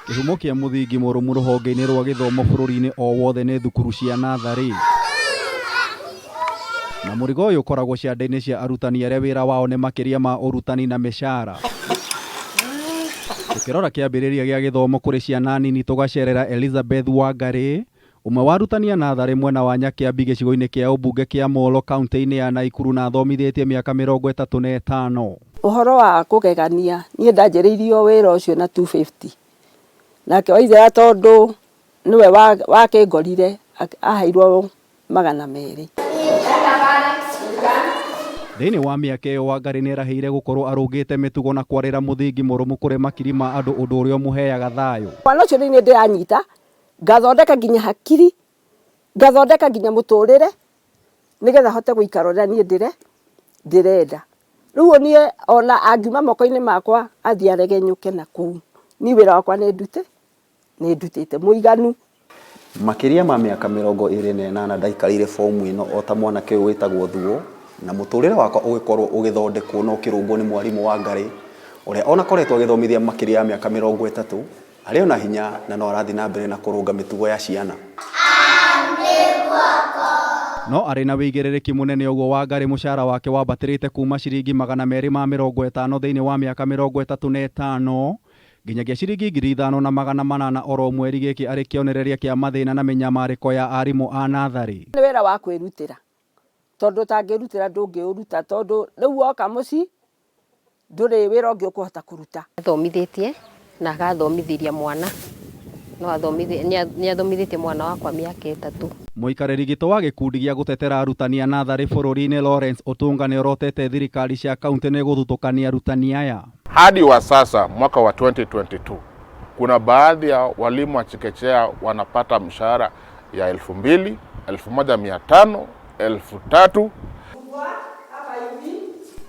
Kihumo kia muthingi murumu ruhonge-ini rwa githomo bururi-ini o wothe ni thukuru cia nathari. Na murigo uyu ukoragwo ciande-ini cia arutani aria wira wao ni makiria ma urutani na mishara. Tukirora kiambiriria gia githomo kuri ciana nini tugacerera Elizabeth Wangari, umwe wa arutani a nathari mwena wa Nyakiambi gicigo-ini kia ubunge kia Molo kaunti-ini ya Nakuru na athomithitie miaka 35. Uhoro wa kugegania nie ndanjiriirio wira ucio na 250 nake waithera tondu niwe wakingorire aheirwo 200. Thiini wa miaka iyo Wangari ni eraheire gukorwo arungite mitugo na kwarira muthingi murumu kuri makiri ma andu undu uria umuheaga thayu. Mwana ucio ni ndiranyita ngathondeka nginya hakiri ngathondeka nginya muturire nigetha hote guikarora nie ndirenda. Riu nie ona angiuma moko-ini makwa athii aregenyuke na kuu ni wira wakwa ni ndutite muiganu. Makiria ma miaka 28 ndaikarire fomu ino o ta mwana ke witagwo thuo na muturire wakwa ugikorwo ugithondekwo no kirungwo ni mwarimu Wangari uria ona koretwo agithomithia makiria ya miaka 30 ari ona hinya na no arathi na mbere na kurunga mitugo ya ciana. No ari na wigiririki munene uguo Wangari mushara wake wambatirite kuma ciringi 250 thiini wa miaka 35 nginyagia ciringi 5,800 oro mweri giki ari kionereria kia mathina na minyamariko ya arimu a nathari. Ni wira wa kwirutira tondu tangirutira ndungiuruta tondu riu woka muci nduri wira ungi ukuhota kuruta. Athomithitie na agathomithiria mwana no athomithitie mwana wakwa miaka 3. Muikariri gito wa gikundi gia gutetera arutani a nathari bururi-ini Lawrence Otunga ni orotete thirikari cia kaunti ni guthutukania arutani aya. Hadi wa sasa mwaka wa 2022 kuna baadhi ya walimu wa chekechea wanapata mshahara ya 2,000, 1,500, 3,000.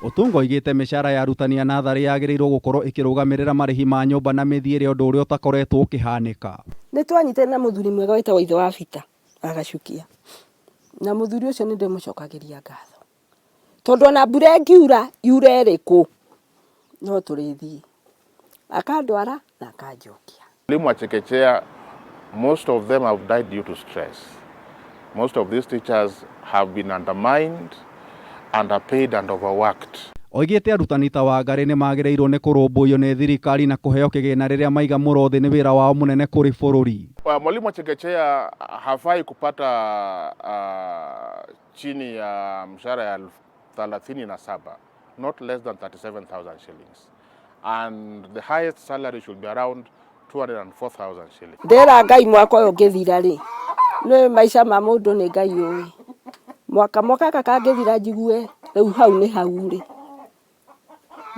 Otunga oigite mishara ya arutani a nathari yagirirwo gukorwo ikirugamirira marihi ma nyumba na mithiire undu uria utakoretwo ukihanika. Ni twanyite na muthuri mwega witagwo ithe wa bita agacukia na muthuri ucio ni ndimucokagiria ngatho tondu ona mbura ngiura yure iriku no turithii akandwara na akanjokia. Walimu wa chekechea, most of them have died due to stress. Most of these teachers have been undermined, underpaid and overworked. Oigite arutani ta Wangari ni magirirwo ni kurumbuyo ni thirikari na kuheo kigina riria maiga murothi ni wira wao munene kuri bururi. Mwalimu wa chekechea hafai kupata chini ya mshahara ya 37, not less than 37,000 shillings. And the highest salary should be around 204,000 shillings. Ndera Ngai mwaka uyu ngithira ri ni maisha ma mundu ni Ngai uyu mwaka kaka ngithira jigue riu hau ni hau ri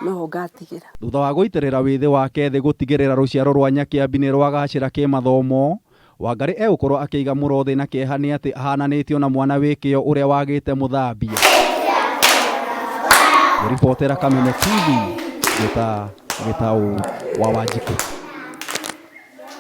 no ngatigira. Thutha wa guitirira withi wake thi gutigirira ruciaro rwa Nyakiambi ni rwagacira kimathomo, Wangari egukorwo akiiga murothi na kieha ni ati ahananitio na mwana wikio uria wagite muthambia. Reportera Kameme TV gitau wa Wajiko.